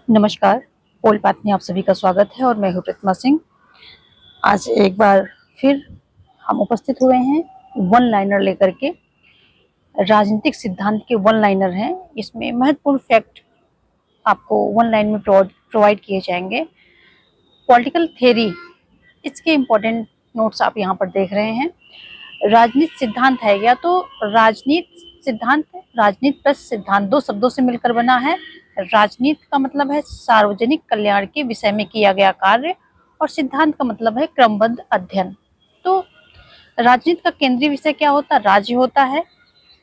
नमस्कार, पोल पात में आप सभी का स्वागत है और मैं हूँ प्रतिमा सिंह। आज एक बार फिर हम उपस्थित हुए हैं वन लाइनर लेकर के। राजनीतिक सिद्धांत के वन लाइनर हैं। इसमें महत्वपूर्ण फैक्ट आपको वन लाइन में प्रोवाइड किए जाएंगे। पॉलिटिकल थ्योरी, इसके इम्पोर्टेंट नोट्स आप यहाँ पर देख रहे हैं। राजनीति सिद्धांत है या तो राजनीति सिद्धांत, राजनीति प्लस सिद्धांत दो शब्दों से मिलकर बना है। राजनीति का मतलब है सार्वजनिक कल्याण के विषय में किया गया कार्य और सिद्धांत का मतलब है क्रमबद्ध अध्ययन। तो राजनीति का केंद्रीय विषय क्या होता है? राज्य होता है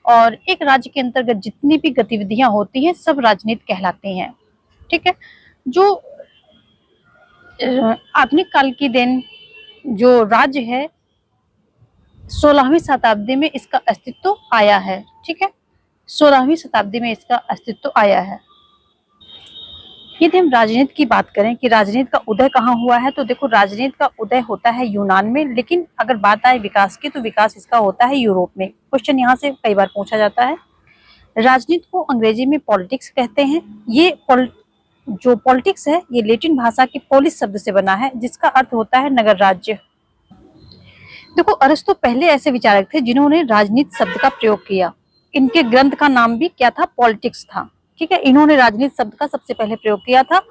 और एक राज्य के अंतर्गत जितनी भी गतिविधियां होती हैं सब राजनीति कहलाती हैं। ठीक है। जो आधुनिक काल की देन जो राज्य है 16वीं शताब्दी में इसका अस्तित्व आया है। ठीक है, 16वीं शताब्दी में इसका अस्तित्व आया है। यदि हम राजनीति की बात करें कि राजनीति का उदय कहाँ हुआ है, तो देखो राजनीति का उदय होता है यूनान में, लेकिन अगर बात आए विकास की तो विकास इसका होता है यूरोप में। क्वेश्चन यहाँ से कई बार पूछा जाता है। राजनीति को अंग्रेजी में पॉलिटिक्स कहते हैं। ये जो पॉलिटिक्स है ये लैटिन भाषा के पोलिस शब्द से बना है, जिसका अर्थ होता है नगर राज्य। देखो अरस्तु पहले ऐसे विचारक थे जिन्होंने राजनीति शब्द का प्रयोग किया। इनके ग्रंथ का नाम भी क्या था? पॉलिटिक्स था। ठीक है, इन्होंने राजनीति शब्द का सबसे पहले प्रयोग किया था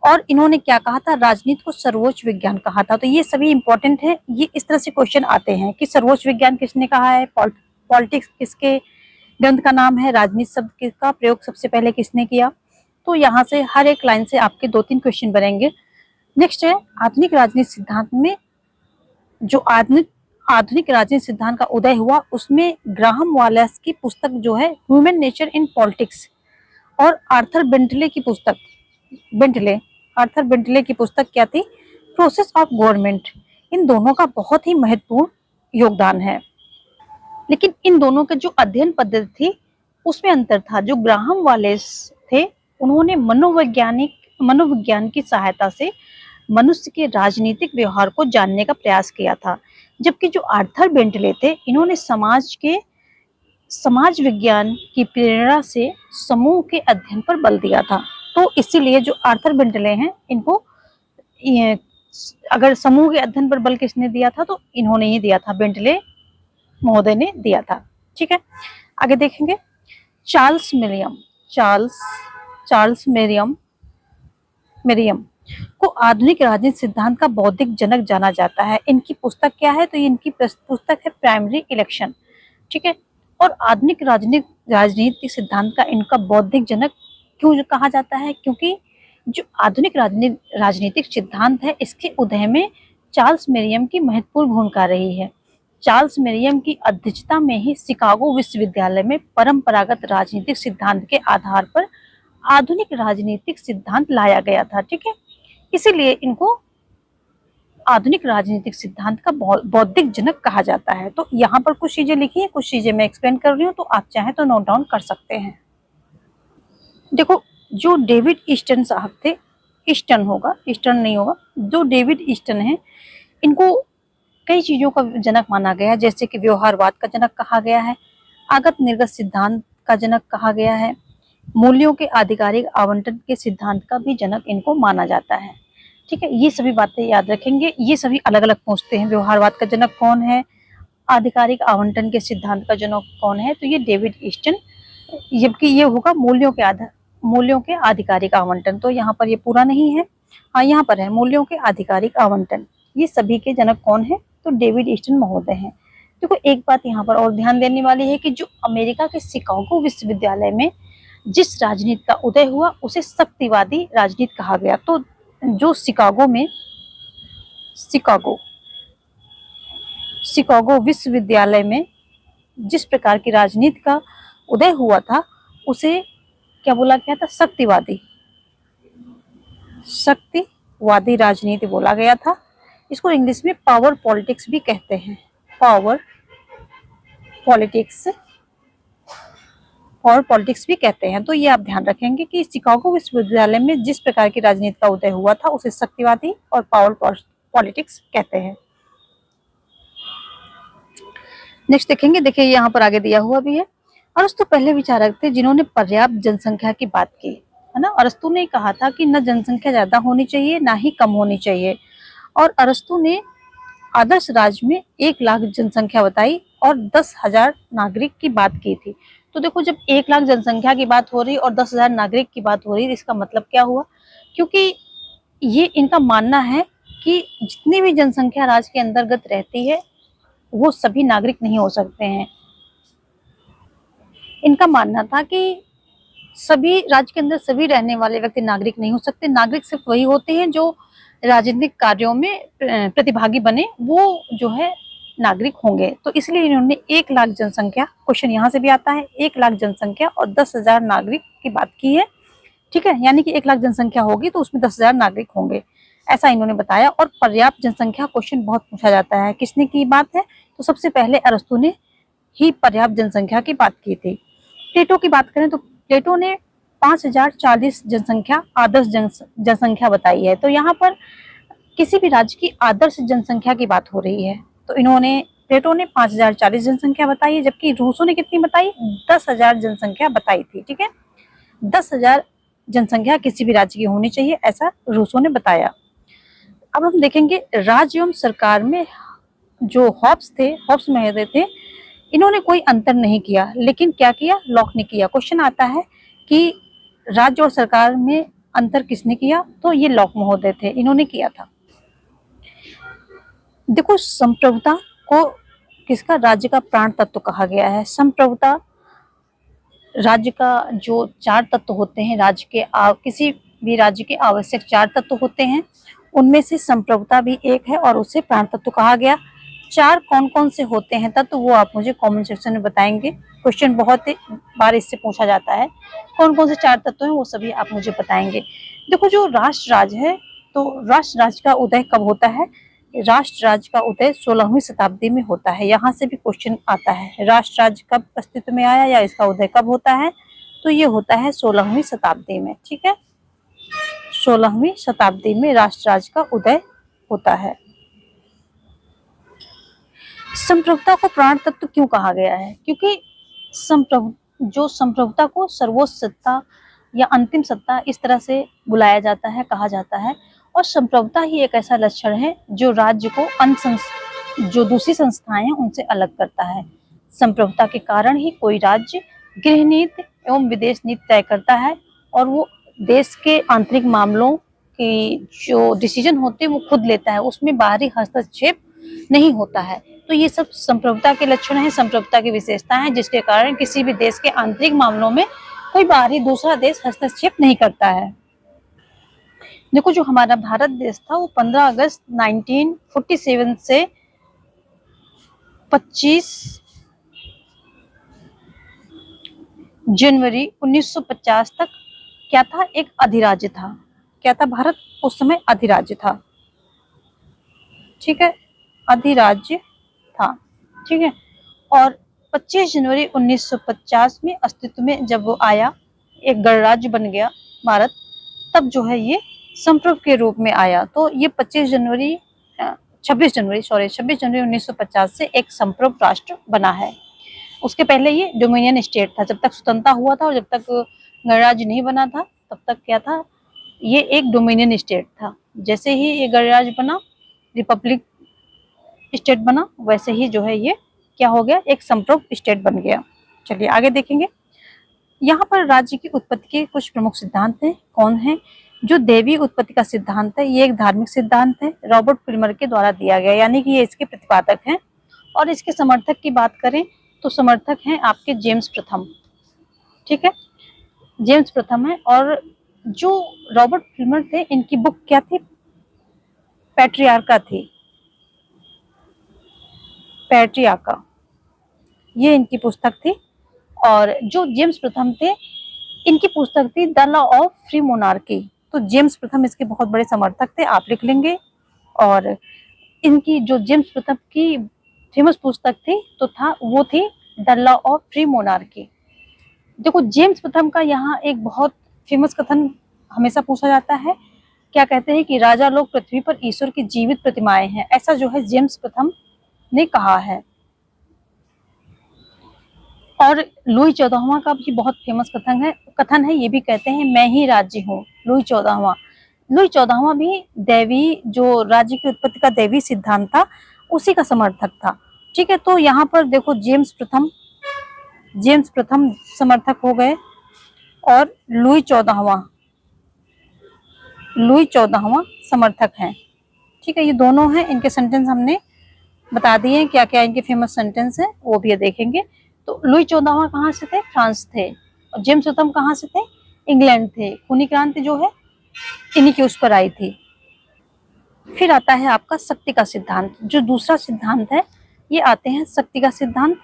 और इन्होंने क्या कहा था? राजनीति को सर्वोच्च विज्ञान कहा था। तो ये सभी इंपॉर्टेंट है। ये इस तरह से क्वेश्चन आते हैं कि सर्वोच्च विज्ञान किसने कहा है, पॉलिटिक्स किसके ग्रंथ का नाम है, राजनीति शब्द का प्रयोग सबसे पहले किसने किया। तो यहाँ से हर एक लाइन से आपके 2-3 क्वेश्चन बनेंगे। नेक्स्ट है आधुनिक राजनीति सिद्धांत में जो आधुनिक राजनीति सिद्धांत का उदय हुआ, उसमें ग्राहम वालेस की पुस्तक जो है ह्यूमन नेचर इन पॉलिटिक्स और आर्थर बेंटले की पुस्तक क्या थी? Process of government. इन दोनों का बहुत ही महत्वपूर्ण योगदान है। लेकिन इन दोनों का जो अध्ययन पद्धति थी उसमें अंतर था। जो ग्राहम वालेस थे उन्होंने मनोविज्ञान की सहायता से मनुष्य के राजनीतिक व्यवहार को जानने का प्रयास किया था, जबकि जो आर्थर बेंटले थे इन्होंने समाज विज्ञान की प्रेरणा से समूह के अध्ययन पर बल दिया था। तो इसीलिए जो आर्थर बेंटले हैं इनको अगर समूह के अध्ययन पर बल किसने दिया था तो इन्होंने ही दिया था, बेंटले महोदय ने दिया था। ठीक है, आगे देखेंगे। चार्ल्स मेरियम को आधुनिक राजनीति सिद्धांत का बौद्धिक जनक जाना जाता है। इनकी पुस्तक क्या है? तो इनकी पुस्तक है प्राइमरी इलेक्शन। ठीक है, और आधुनिक राजनीतिक सिद्धांत का इनका बौद्धिक जनक क्यों कहा जाता है? क्योंकि जो आधुनिक राजनीतिक सिद्धांत है इसके उदय में चार्ल्स मेरियम की महत्वपूर्ण भूमिका रही है। चार्ल्स मेरियम की अध्यक्षता में ही शिकागो विश्वविद्यालय में परंपरागत राजनीतिक सिद्धांत के आधार पर आधुनिक राजनीतिक सिद्धांत लाया गया था। ठीक है, इसीलिए इनको आधुनिक राजनीतिक सिद्धांत का बौद्धिक जनक कहा जाता है। तो यहाँ पर कुछ चीजें लिखी है, कुछ चीजें मैं एक्सप्लेन कर रही हूँ, तो आप चाहें तो नोट डाउन कर सकते हैं। देखो जो डेविड ईस्टन साहब थे, ईस्टर्न नहीं होगा, जो डेविड ईस्टन है इनको कई चीजों का जनक माना गया, जैसे कि व्यवहारवाद का जनक कहा गया है, आगत निर्गत सिद्धांत का जनक कहा गया है, मूल्यों के आधिकारिक आवंटन के सिद्धांत का भी जनक इनको माना जाता है। ठीक है, ये सभी बातें याद रखेंगे। ये सभी अलग अलग पूछते हैं, व्यवहारवाद का जनक कौन है, आधिकारिक आवंटन के सिद्धांत का जनक कौन है, तो ये डेविड ईस्टन। जबकि ये होगा मूल्यों के आधिकारिक आवंटन। तो यहाँ पर ये पूरा नहीं है, हाँ यहाँ पर है मूल्यों के आधिकारिक आवंटन। ये सभी के जनक कौन है? तो डेविड ईस्टन महोदय हैं। देखो एक बात यहाँ पर और ध्यान देने वाली है कि जो अमेरिका के शिकागो विश्वविद्यालय में जिस राजनीति का उदय हुआ उसे शक्तिवादी राजनीति कहा गया। तो जो शिकागो विश्वविद्यालय में जिस प्रकार की राजनीति का उदय हुआ था उसे क्या बोला गया था? शक्तिवादी राजनीति बोला गया था। इसको इंग्लिश में पावर पॉलिटिक्स भी कहते हैं। पावर पॉलिटिक्स भी कहते हैं। तो ये आप ध्यान रखेंगे कि शिकागो विश्वविद्यालय में जिस प्रकार की राजनीति का उदय हुआ था उसे शक्तिवादी और पावर पॉलिटिक्स कहते हैं। नेक्स्ट देखेंगे। देखिए यहाँ पर आगे दिया हुआ भी है। अरस्तु पहले विचारक थे जिन्होंने पर्याप्त जनसंख्या की बात की। है ना। अरस्तु ने कहा था कि न जनसंख्या ज्यादा होनी चाहिए ना ही कम होनी चाहिए, और अरस्तु ने आदर्श राज्य में 1 लाख जनसंख्या बताई और 10,000 नागरिक की बात की थी। तो देखो, जब 1 लाख जनसंख्या की बात हो रही और 10,000 नागरिक की बात हो रही, इसका मतलब क्या हुआ, क्योंकि ये इनका मानना है कि जितनी भी जनसंख्या राज्य के अंतर्गत रहती है वो सभी नागरिक नहीं हो सकते हैं। इनका मानना था कि सभी राज्य के अंदर सभी रहने वाले व्यक्ति नागरिक नहीं हो सकते। नागरिक सिर्फ वही होते हैं जो राजनीतिक कार्यों में प्रतिभागी बने, वो जो है नागरिक होंगे। तो इसलिए इन्होंने 1 लाख जनसंख्या, क्वेश्चन यहाँ से भी आता है, 1 लाख जनसंख्या और 10,000 नागरिक की बात की है। ठीक है, यानी कि 1 लाख जनसंख्या होगी तो उसमें 10,000 नागरिक होंगे, ऐसा इन्होंने बताया। और पर्याप्त जनसंख्या क्वेश्चन बहुत पूछा जाता है, किसने की बात है, तो सबसे पहले अरस्तु ने ही पर्याप्त जनसंख्या की बात की थी। प्लेटो की बात करें तो प्लेटो ने 5,040 जनसंख्या आदर्श जनसंख्या बताई है। तो यहाँ पर किसी भी राज्य की आदर्श जनसंख्या की बात हो रही है। तो इन्होंने, प्लेटो ने 5,040 जनसंख्या बताई है, जबकि रूसो ने कितनी बताई, 10,000 जनसंख्या बताई थी। ठीक है, 10,000 जनसंख्या किसी भी राज्य की होनी चाहिए, ऐसा रूसो ने बताया। अब हम देखेंगे राज्य एवं सरकार में जो हॉब्स थे, हॉब्स महोदय थे, इन्होंने कोई अंतर नहीं किया, लेकिन क्या किया, लॉक ने किया। क्वेश्चन आता है कि राज्य और सरकार में अंतर किसने किया, तो ये लॉक महोदय थे, इन्होंने किया था। देखो, संप्रभुता को किसका, राज्य का प्राण तत्व कहा गया है। संप्रभुता राज्य का जो 4 तत्व होते हैं, राज्य के किसी भी राज्य के आवश्यक 4 तत्व होते हैं, उनमें से संप्रभुता भी एक है और उसे प्राण तत्व कहा गया। 4 कौन कौन से होते हैं तत्व, वो आप मुझे कमेंट सेक्शन में बताएंगे। क्वेश्चन बहुत बार इससे पूछा जाता है, कौन कौन से 4 तत्व हैं वो सभी आप मुझे बताएंगे। देखो, जो राष्ट्र राज्य है, तो राष्ट्र राज्य का उदय कब होता है, राष्ट्र राज्य का उदय 16वीं शताब्दी में होता है। यहाँ से भी क्वेश्चन आता है, राष्ट्र राज्य कब अस्तित्व में आया या इसका उदय कब होता है, तो ये होता है 16वीं शताब्दी में। ठीक है, 16वीं शताब्दी में राष्ट्र राज्य का उदय होता है। संप्रभुता को प्राण तत्व क्यों कहा गया है, क्योंकि संप्रभुता को सर्वोच्च सत्ता या अंतिम सत्ता इस तरह से बुलाया जाता है, कहा जाता है। और संप्रभुता ही एक ऐसा लक्षण है जो राज्य को जो दूसरी संस्थाएं हैं उनसे अलग करता है। संप्रभुता के कारण ही कोई राज्य गृह नीति एवं विदेश नीति तय करता है, और वो देश के आंतरिक मामलों की जो डिसीजन होते हैं वो खुद लेता है, उसमें बाहरी हस्तक्षेप नहीं होता है। तो ये सब संप्रभुता के लक्षण हैं, संप्रभुता की विशेषता है, जिसके कारण किसी भी देश के आंतरिक मामलों में कोई बाहरी दूसरा देश हस्तक्षेप नहीं करता है। देखो, जो हमारा भारत देश था वो 15 अगस्त 1947 से 25 जनवरी 1950 तक क्या था, एक अधिराज्य था। क्या था, भारत उस समय अधिराज्य था। ठीक है, अधिराज्य था। ठीक है, और 25 जनवरी 1950 में अस्तित्व में जब वो आया, एक गणराज्य बन गया भारत, तब जो है ये संप्रभु के रूप में आया। तो ये 26 जनवरी 26 जनवरी 1950 से एक संप्रभु राष्ट्र बना है। उसके पहले ये डोमिनियन स्टेट था, जब तक स्वतंत्रता हुआ था और जब तक गणराज्य नहीं बना था तब तक क्या था, ये एक डोमिनियन स्टेट था। जैसे ही ये गणराज्य बना, रिपब्लिक स्टेट बना, वैसे ही जो है ये क्या हो गया, एक संप्रभु स्टेट बन गया। चलिए आगे देखेंगे। यहाँ पर राज्य की उत्पत्ति के कुछ प्रमुख सिद्धांत हैं। कौन है, जो देवी उत्पत्ति का सिद्धांत है, ये एक धार्मिक सिद्धांत है, रॉबर्ट पिल्मर के द्वारा दिया गया, यानी कि ये इसके प्रतिपादक हैं। और इसके समर्थक की बात करें तो समर्थक हैं आपके जेम्स प्रथम। ठीक है, जेम्स प्रथम है। और जो रॉबर्ट पिल्मर थे, इनकी बुक क्या थी, पैट्रियार्का थी, पैट्रियार्का, ये इनकी पुस्तक थी। और जो जेम्स प्रथम थे, इनकी पुस्तक थी the law of free monarchy. तो जेम्स प्रथम इसके बहुत बड़े समर्थक थे, आप लिख लेंगे। और इनकी जो जेम्स प्रथम की फेमस पुस्तक थी वो थी the law of free monarchy. देखो, जेम्स प्रथम का यहाँ एक बहुत फेमस कथन हमेशा पूछा जाता है, क्या कहते हैं कि राजा लोग पृथ्वी पर ईश्वर की जीवित प्रतिमाएं हैं, ऐसा जो है जेम्स प्रथम ने कहा है। और लुई 14वां का भी बहुत फेमस कथन है, ये भी कहते हैं मैं ही राज्य हूँ। लुई 14वां भी दैवी, जो राज्य की उत्पत्ति का दैवी सिद्धांत था, उसी का समर्थक था। ठीक है, तो यहाँ पर देखो जेम्स प्रथम समर्थक हो गए और लुई 14वां समर्थक हैं। ठीक है, ये दोनों हैं, इनके सेंटेंस हमने बता दिए क्या क्या इनके फेमस सेंटेंस है, वो भी देखेंगे। तो लुई 14वां कहाँ से थे? फ्रांस थे। और जेम्स प्रथम कहाँ से थे? इंग्लैंड थे। खूनी क्रांति जो है इन्हीं के उस पर आई थी। फिर आता है आपका शक्ति का सिद्धांत। जो दूसरा सिद्धांत है, ये आते हैं शक्ति का सिद्धांत,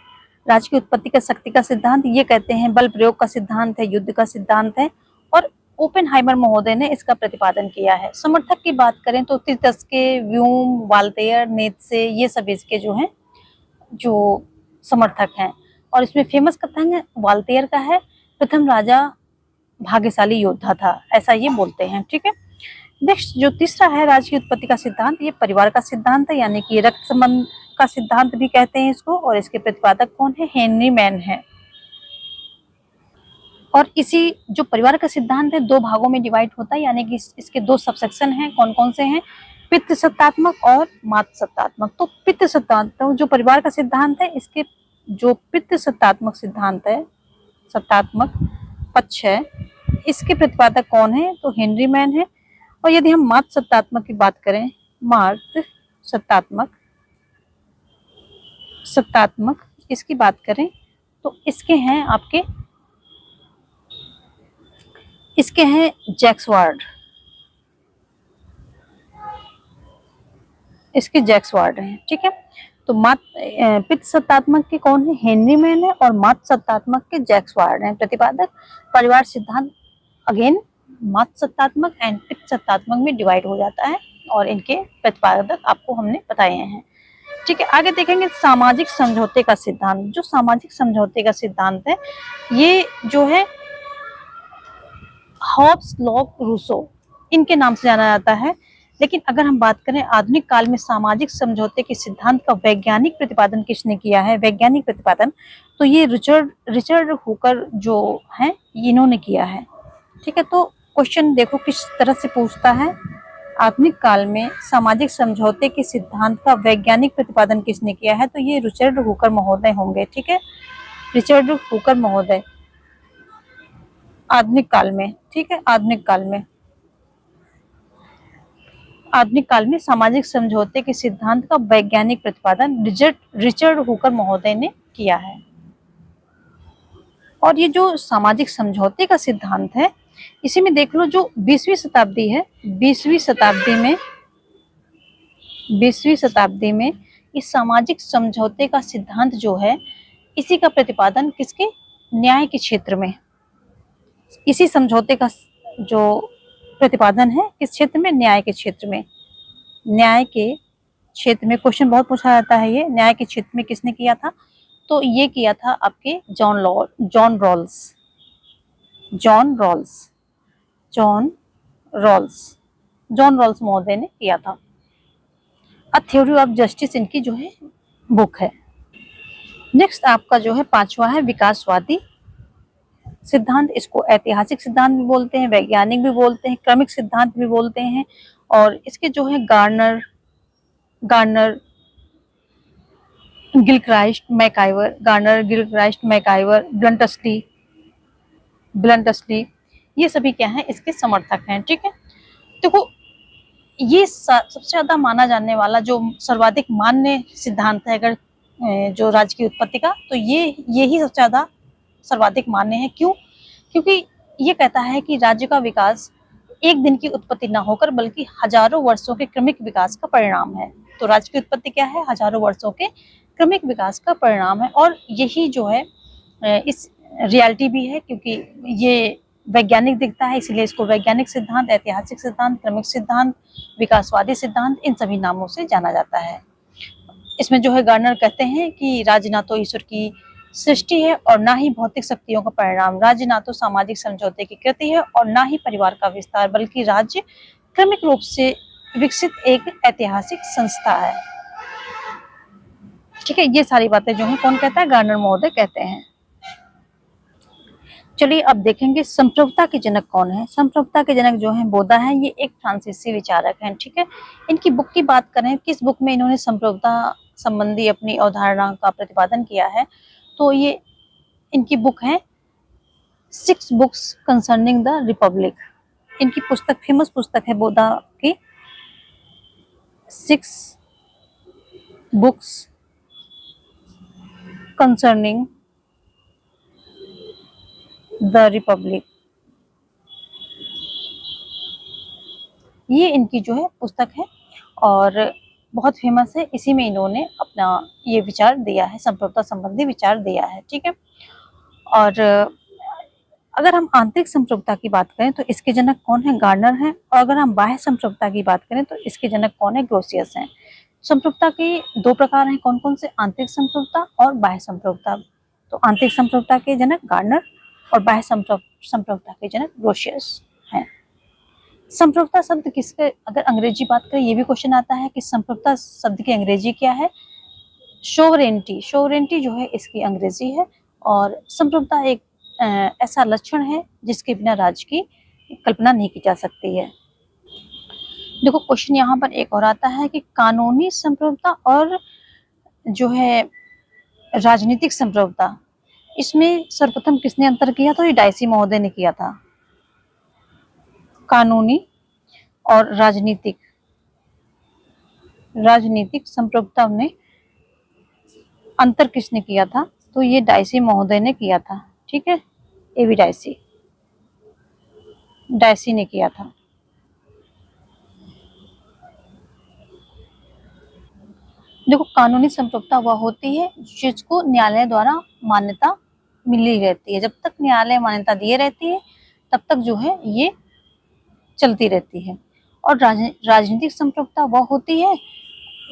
राज्य की उत्पत्ति का शक्ति का सिद्धांत। ये कहते हैं बल प्रयोग का सिद्धांत है, युद्ध का सिद्धांत है, और ओपेनहाइमर महोदय ने इसका प्रतिपादन किया है। समर्थक की बात करें तो तितस्के, व्यूम, वाल्टेयर, नीत्शे, ये सब इसके जो हैं जो समर्थक हैं। और इसमें फेमस कथन है वाल्टेयर का है, प्रथम राजा भाग्यशाली योद्धा था, ऐसा ये बोलते हैं। ठीक है, नेक्स्ट जो तीसरा है राज्य की उत्पत्ति का सिद्धांत, ये परिवार का सिद्धांत है, यानी कि रक्त संबंध का सिद्धांत भी कहते हैं इसको। और इसके प्रतिपादक कौन है? हेनरी मैन है। और इसी जो परिवार का सिद्धांत है, दो भागों में डिवाइड होता है, यानी कि इसके दो सबसेक्शन हैं। कौन कौन से हैं? पितृ सत्तात्मक और मातृ सत्तात्मक। तो पितृ सत्तात्मक जो परिवार का सिद्धांत है, इसके जो पितृ सत्तात्मक सिद्धांत है, सत्तात्मक पक्ष है, इसके प्रतिपादक कौन है? तो हेनरी मैन है। और यदि हम मातृ सत्तात्मक की बात करें, मातृ सत्तात्मक इसकी बात करें तो इसके हैं जैक्स वार्ड, इसके जैक्स वार्ड हैं। ठीक है, तो पितृ सत्तात्मक के कौन है? हेनरी मैन है। और मातृ सत्तात्मक के जैक्स वार्ड हैं प्रतिपादक। परिवार सिद्धांत अगेन मातृ सत्तात्मक एंड पितृ सत्तात्मक में डिवाइड हो जाता है, और इनके प्रतिपादक आपको हमने बताए हैं। ठीक है, आगे देखेंगे सामाजिक समझौते का सिद्धांत। जो सामाजिक समझौते का सिद्धांत है, ये जो है हॉब्स, लॉक, रूसो, इनके नाम से जाना जाता है। लेकिन अगर हम बात करें आधुनिक काल में सामाजिक समझौते के सिद्धांत का वैज्ञानिक प्रतिपादन किसने किया है, वैज्ञानिक प्रतिपादन, तो ये रिचर्ड हुकर जो है, इन्होंने किया है। ठीक है, तो क्वेश्चन देखो किस तरह से पूछता है, आधुनिक काल में सामाजिक समझौते के सिद्धांत का वैज्ञानिक प्रतिपादन किसने किया है, तो ये रिचर्ड हुकर महोदय होंगे। ठीक है, रिचर्ड हुकर महोदय आधुनिक काल में। ठीक है, आधुनिक काल में सामाजिक समझौते के सिद्धांत का वैज्ञानिक प्रतिपादन रिचर्ड हुकर महोदय ने किया है। और ये जो सामाजिक समझौते का सिद्धांत है, इसी में देख लो जो 20वीं शताब्दी है, 20वीं शताब्दी में इस सामाजिक समझौते का सिद्धांत जो है, इसी का प्रतिपादन किसके? न्याय के क्षेत्र में। इसी समझौते का जो प्रतिपादन है किस क्षेत्र में? न्याय के क्षेत्र में। न्याय के क्षेत्र में क्वेश्चन बहुत पूछा जाता है, ये न्याय के क्षेत्र में किसने किया था? तो ये किया था आपके जॉन रॉल्स महोदय ने किया था। अ थ्योरी ऑफ जस्टिस इनकी जो है बुक है। नेक्स्ट आपका जो है पांचवा है विकासवादी सिद्धांत। इसको ऐतिहासिक सिद्धांत भी बोलते हैं, वैज्ञानिक भी बोलते हैं, क्रमिक सिद्धांत भी बोलते हैं। और इसके जो है गार्नर, गिलक्राइस्ट, मैकाइवर, ब्लंटस्ली, ये सभी क्या है? इसके समर्थक हैं। ठीक है, देखो ये सबसे ज्यादा माना जाने वाला जो सर्वाधिक मान्य सिद्धांत है अगर जो राज्य की उत्पत्ति का, तो ये ही सबसे ज्यादा सर्वाधिक मान्य है। क्यों? क्योंकि ये कहता है कि राज्य का विकास एक दिन की उत्पत्ति न होकर बल्कि हजारों वर्षों के क्रमिक विकास का परिणाम है। तो राज्य की उत्पत्ति क्या है? हजारों वर्षों के क्रमिक विकास का परिणाम है। और यही जो है इस रियलिटी भी है, क्योंकि ये वैज्ञानिक दिखता है, इसलिए इसको वैज्ञानिक सिद्धांत, ऐतिहासिक सिद्धांत, क्रमिक सिद्धांत, विकासवादी सिद्धांत, इन सभी नामों से जाना जाता है। इसमें जो है गार्नर कहते हैं कि राज्य ना तो ईश्वर की सृष्टि है और ना ही भौतिक शक्तियों का परिणाम, राज्य ना तो सामाजिक समझौते की कृति है और ना ही परिवार का विस्तार, बल्कि राज्य क्रमिक रूप से विकसित एक ऐतिहासिक संस्था है। ठीक है, ये सारी बातें जो है कौन कहता है? गार्नर महोदय कहते हैं। चलिए अब देखेंगे संप्रभुता के जनक कौन है। संप्रभुता के जनक जो हैं बोधा हैं, ये एक फ्रांसीसी विचारक हैं, ठीक है। इनकी बुक की बात करें, किस बुक में इन्होंने संप्रभुता संबंधी अपनी अवधारणा का प्रतिपादन किया है, तो ये इनकी बुक है 6 बुक्स कंसर्निंग द रिपब्लिक। इनकी पुस्तक, फेमस पुस्तक है बोधा की 6 बुक्स कंसर्निंग द रिपब्लिक। ये इनकी जो है पुस्तक है और बहुत फेमस है। इसी में इन्होंने अपना ये विचार दिया है, संप्रभुता संबंधी विचार दिया है, ठीक है। और अगर हम आंतरिक संप्रभुता की बात करें तो इसके जनक कौन है, गार्नर हैं। और अगर हम बाह्य संप्रभुता की बात करें तो इसके जनक कौन है, ग्रोसियस हैं। संप्रभुता के 2 प्रकार हैं, कौन कौन से, आंतरिक संप्रभुता और बाह्य संप्रभुता। तो आंतरिक संप्रभुता के जनक गार्नर और बाह्य संप्रभुता के जनक ग्रोसियस हैं। संप्रभुता शब्द किसके, अगर अंग्रेजी बात करें, ये भी क्वेश्चन आता है कि संप्रभुता शब्द की अंग्रेजी क्या है। सोवरेनिटी, सोवरेनिटी जो है इसकी अंग्रेजी है। और संप्रभुता एक ऐसा लक्षण है जिसके बिना राज्य की कल्पना नहीं की जा सकती है। देखो क्वेश्चन यहाँ पर एक और आता है कि कानूनी संप्रभुता और जो है राजनीतिक संप्रभुता, इसमें सर्वप्रथम किसने अंतर किया, तो ये डायसी महोदय ने किया था। कानूनी और राजनीतिक संप्रभुता में अंतर किसने किया था, तो ये डायसी महोदय ने किया था, ठीक है। एवी डायसी ने किया था। देखो कानूनी संप्रभुता वह होती है जिसको न्यायालय द्वारा मान्यता मिली रहती है। जब तक न्यायालय मान्यता दिए रहती है तब तक जो है ये चलती रहती है। और राजनीतिक संप्रभुता वह होती है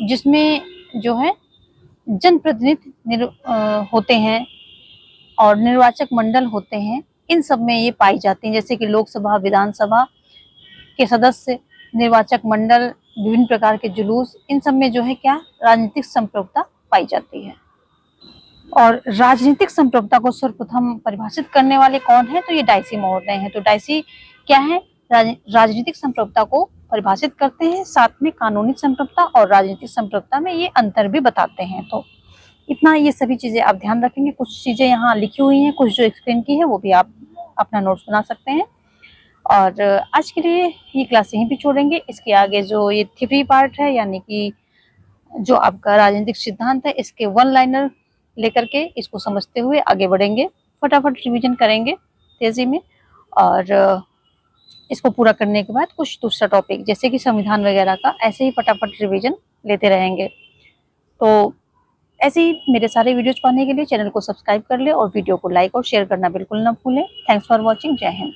जिसमें जो है जनप्रतिनिधि होते हैं और निर्वाचक मंडल होते हैं, इन सब में ये पाई जाती हैं। जैसे कि लोकसभा, विधानसभा के सदस्य, निर्वाचक मंडल, विभिन्न प्रकार के जुलूस, इन सब में जो है क्या, राजनीतिक संप्रभुता पाई जाती है। और राजनीतिक संप्रभुता को सर्वप्रथम परिभाषित करने वाले कौन है, तो ये डायसी महोदय हैं। तो डायसी क्या है, राजनीतिक संप्रभुता को परिभाषित करते हैं, साथ में कानूनी संप्रभुता और राजनीतिक संप्रभुता में ये अंतर भी बताते हैं। तो इतना ये सभी चीजें आप ध्यान रखेंगे। कुछ चीजें यहाँ लिखी हुई हैं, कुछ जो एक्सप्लेन की है वो भी आप अपना नोट्स बना सकते हैं। और आज के लिए ये क्लास यहीं पे छोड़ेंगे। इसके आगे जो ये थ्योरी पार्ट है, यानी कि जो आपका राजनीतिक सिद्धांत है, इसके 1 लाइनर लेकर के इसको समझते हुए आगे बढ़ेंगे। फटाफट रिवीजन करेंगे तेजी में, और इसको पूरा करने के बाद कुछ दूसरा टॉपिक जैसे कि संविधान वगैरह का ऐसे ही फटाफट रिवीजन लेते रहेंगे। तो ऐसे ही मेरे सारे वीडियोज पाने के लिए चैनल को सब्सक्राइब कर ले और वीडियो को लाइक और शेयर करना बिल्कुल ना भूलें। Thanks for watching. जय हिंद।